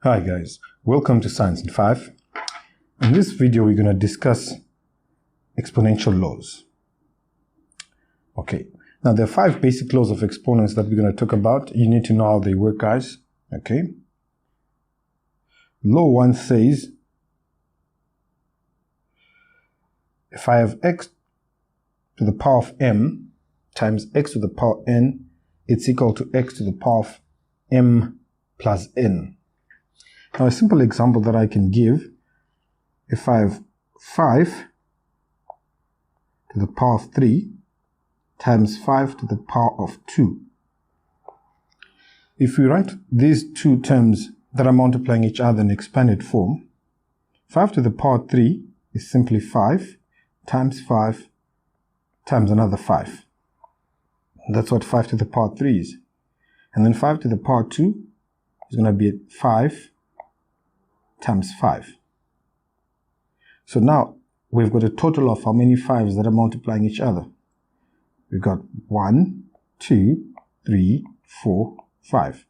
Hi guys, welcome to Science in 5. In this video we're going to discuss exponential laws. Okay, now there are 5 basic laws of exponents that we're going to talk about. You need to know how they work, guys. Okay. Law 1 says if I have x to the power of m times x to the power of n, it's equal to x to the power of m plus n. Now a simple example that I can give, if I have 5 to the power of 3 times 5 to the power of 2. If we write these two terms that are multiplying each other in expanded form, 5 to the power of 3 is simply 5 times 5 times another 5. That's what 5 to the power of 3 is. And then 5 to the power of 2 is going to be 5 times 5. So now we've got a total of how many 5s that are multiplying each other? We've got 1, 2, 3, 4, 5.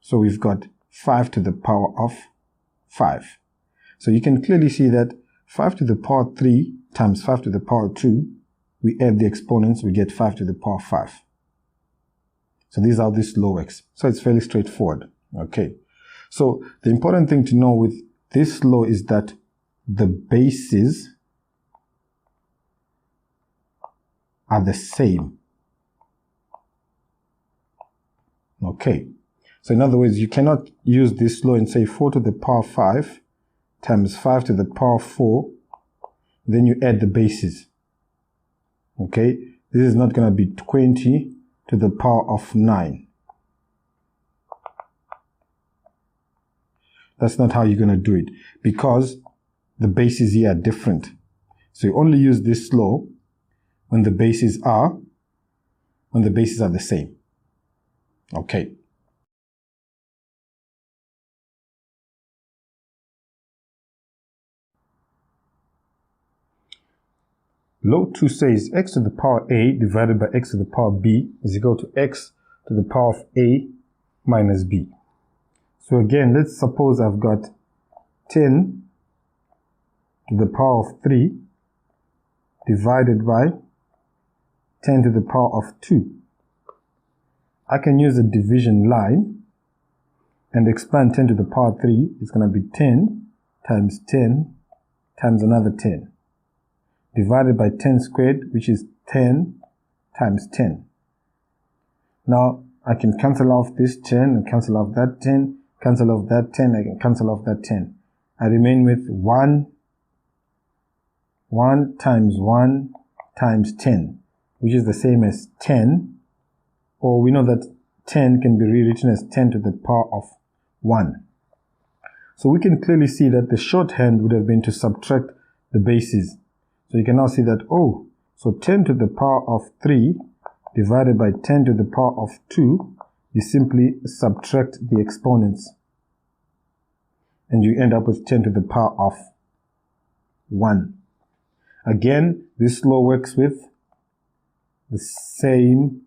So we've got 5 to the power of 5. So you can clearly see that 5 to the power 3 times 5 to the power 2, we add the exponents, we get 5 to the power 5. So these are this law works. So it's fairly straightforward. Okay. So the important thing to know with this law is that the bases are the same. Okay. So in other words, you cannot use this law and say 4 to the power 5 times 5 to the power 4, then you add the bases. Okay. This is not going to be 20 to the power of 9. That's not how you're going to do it, because the bases here are different. So you only use this law when the bases are the same. Okay. Law 2 says x to the power a divided by x to the power b is equal to x to the power of a minus b. So again, let's suppose I've got 10 to the power of 3 divided by 10 to the power of 2. I can use a division line and expand 10 to the power 3. It's going to be 10 times 10 times another 10 divided by 10 squared, which is 10 times 10. Now I can cancel off this 10 and cancel off that 10. Cancel off that 10, I can cancel off that 10. I remain with 1 times 1 times 10, which is the same as 10, or we know that 10 can be rewritten as 10 to the power of 1. So we can clearly see that the shorthand would have been to subtract the bases. So you can now see that, oh, so 10 to the power of 3 divided by 10 to the power of 2, you simply subtract the exponents and you end up with 10 to the power of 1. Again, this law works with the same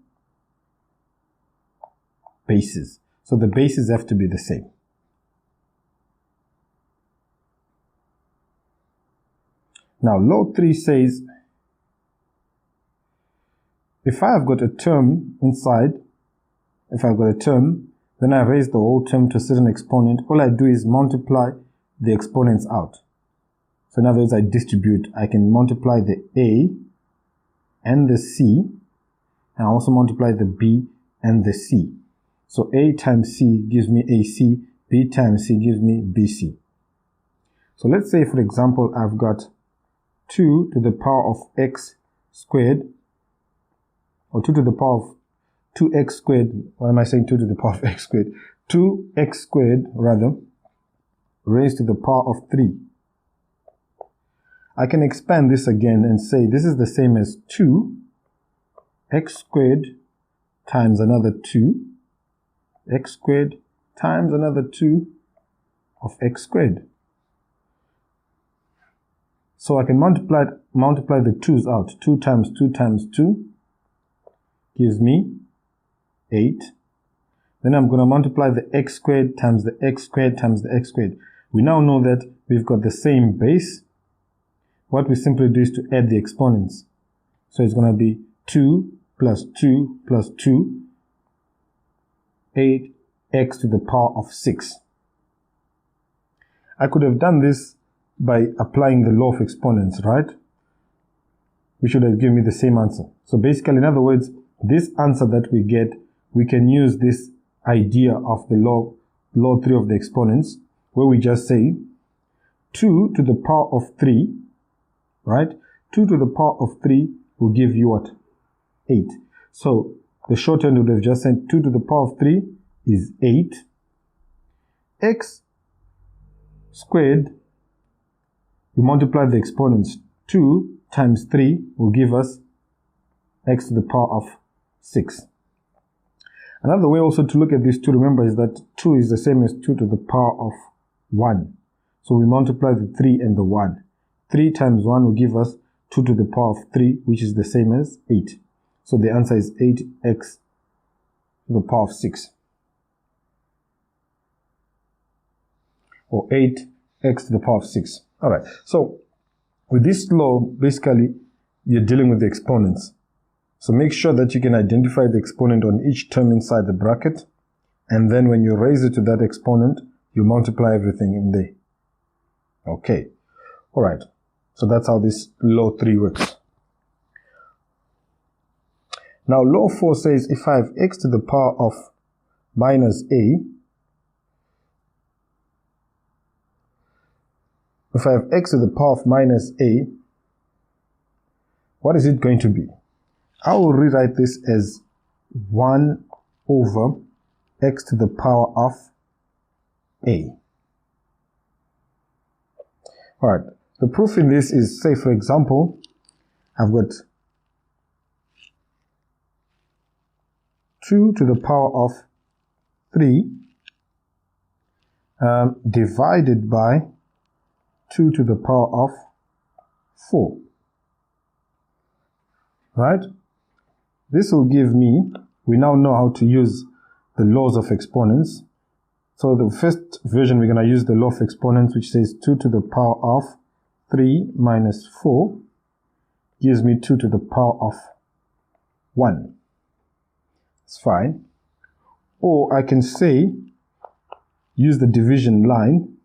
bases. So the bases have to be the same. Now, law 3 says if I have got a term inside, then I raise the whole term to a certain exponent. All I do is multiply the exponents out. So in other words, I distribute. I can multiply the a and the c, and I also multiply the b and the c. So a times c gives me ac, b times c gives me bc. So let's say, for example, I've got 2 to the power of x squared, or 2 to the power of 2x squared, why am I saying 2 to the power of x squared? 2x squared, rather, raised to the power of 3. I can expand this again and say this is the same as 2x squared times another 2, x squared times another 2 of x squared. So I can multiply the 2's out. 2 times 2 times 2 gives me 8. Then I'm going to multiply the x squared times the x squared times the x squared. We now know that we've got the same base. What we simply do is to add the exponents. So it's going to be 2 plus 2 plus 2, 8x to the power of 6. I could have done this by applying the law of exponents, right? Which would have given me the same answer. So basically, in other words, this answer that we get, we can use this idea of the law 3 of the exponents, where we just say 2 to the power of 3, right? 2 to the power of 3 will give you what? 8. So the shorthand would have just said 2 to the power of 3 is 8. X squared, we multiply the exponents. 2 times 3 will give us x to the power of 6. Another way also to look at this 2, remember, is that 2 is the same as 2 to the power of 1. So we multiply the 3 and the 1. 3 times 1 will give us 2 to the power of 3, which is the same as 8. So the answer is 8x to the power of 6. Or 8x to the power of 6. Alright, so with this law, basically, you're dealing with the exponents. So make sure that you can identify the exponent on each term inside the bracket. And then when you raise it to that exponent, you multiply everything in there. Okay. Alright. So that's how this law 3 works. Now law 4 says if I have x to the power of minus a, if I have x to the power of minus a, what is it going to be? I will rewrite this as 1 over x to the power of a. Alright, the proof in this is, say for example, I've got 2 to the power of 3 divided by 2 to the power of 4. Right? This will give me, we now know how to use the laws of exponents. So the first version, we're going to use the law of exponents, which says 2 to the power of 3 minus 4 gives me 2 to the power of 1. It's fine. Or I can say, use the division line.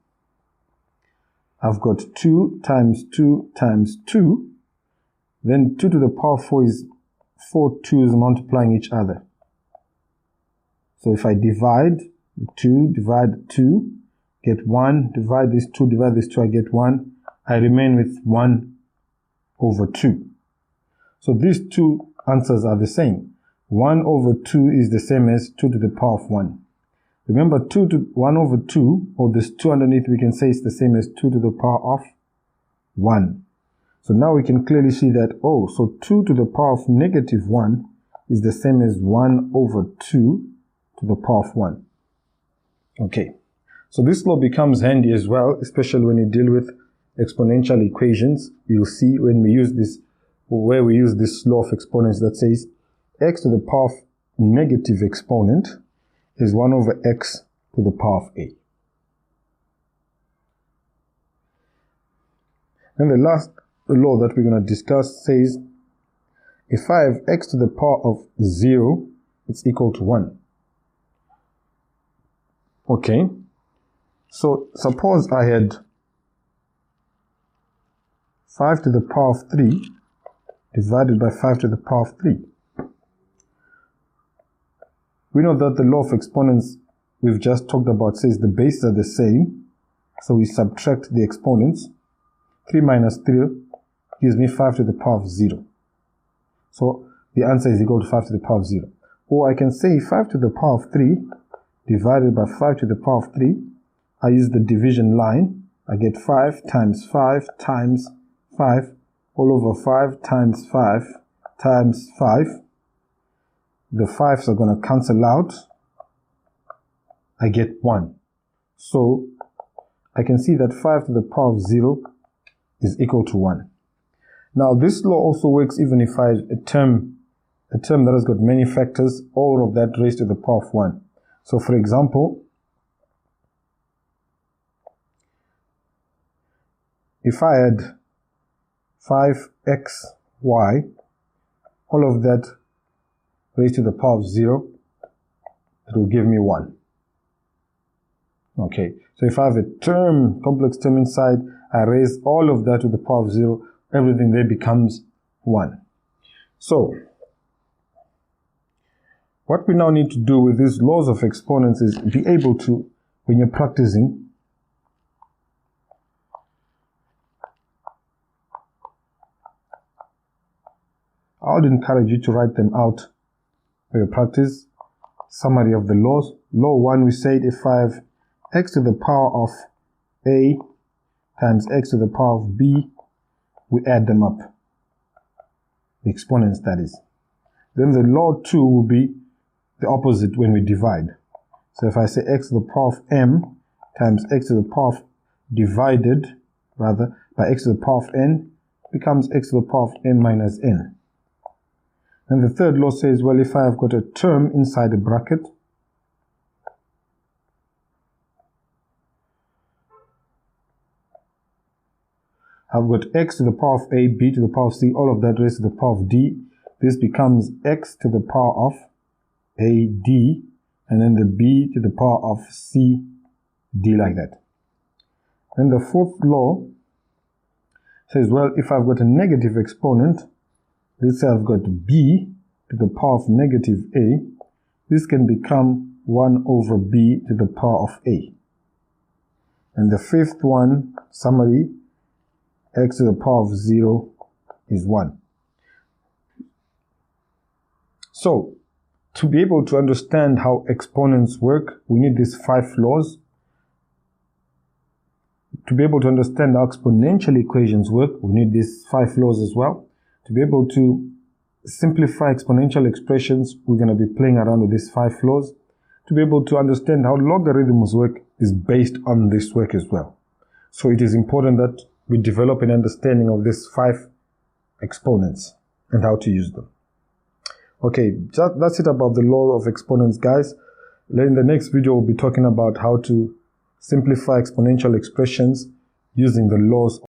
I've got 2 times 2 times 2. Then 2 to the power of 4 is 4 2's multiplying each other. So if I divide the 2, divide 2, get 1, divide this 2, divide this 2, I get 1. I remain with 1 over 2. So these two answers are the same. 1 over 2 is the same as 2 to the power of 1. Remember, 1 over 2, or this 2 underneath, we can say it's the same as 2 to the power of 1. So now we can clearly see that, oh, so 2 to the power of negative 1 is the same as 1 over 2 to the power of 1. Okay, so this law becomes handy as well, especially when you deal with exponential equations. You'll see when we use this, where we use this law of exponents that says x to the power of negative exponent is 1 over x to the power of a. And the last law that we're going to discuss says if I have x to the power of 0, it's equal to 1. Okay, so suppose I had 5 to the power of 3 divided by 5 to the power of 3. We know that the law of exponents we've just talked about says the bases are the same, so we subtract the exponents. 3 minus 3 gives me 5 to the power of 0. So the answer is equal to 5 to the power of 0. Or I can say 5 to the power of 3 divided by 5 to the power of 3. I use the division line. I get 5 times 5 times 5 all over 5 times 5 times 5. The 5's are going to cancel out. I get 1. So I can see that 5 to the power of 0 is equal to 1. Now this law also works even if I have a term that has got many factors, all of that raised to the power of 1. So for example, if I had 5xy, all of that raised to the power of 0, it will give me 1. Okay, so if I have a term, complex term inside, I raise all of that to the power of 0, everything there becomes 1. So, what we now need to do with these laws of exponents is be able to, when you're practicing, I would encourage you to write them out for your practice. Summary of the laws. Law 1, we said if I have x to the power of a times x to the power of b, we add them up. The exponents, that is. Then the law 2 will be the opposite when we divide. So if I say x to the power of m times x to the power of divided, rather, by x to the power of n, becomes x to the power of n minus n. And the third law says, well, if I have got a term inside a bracket, I've got x to the power of a, b to the power of c, all of that raised to the power of d. This becomes x to the power of a, d, and then the b to the power of c, d, like that. Then the fourth law says, well, if I've got a negative exponent, let's say I've got b to the power of negative a, this can become 1 over b to the power of a. And the fifth one, summary, x to the power of 0 is 1. So, to be able to understand how exponents work, we need these 5 laws. To be able to understand how exponential equations work, we need these 5 laws as well. To be able to simplify exponential expressions, we're going to be playing around with these 5 laws. To be able to understand how logarithms work is based on this work as well. So it is important that we develop an understanding of these 5 exponents and how to use them. Okay, that's it about the law of exponents, guys. In the next video, we'll be talking about how to simplify exponential expressions using the laws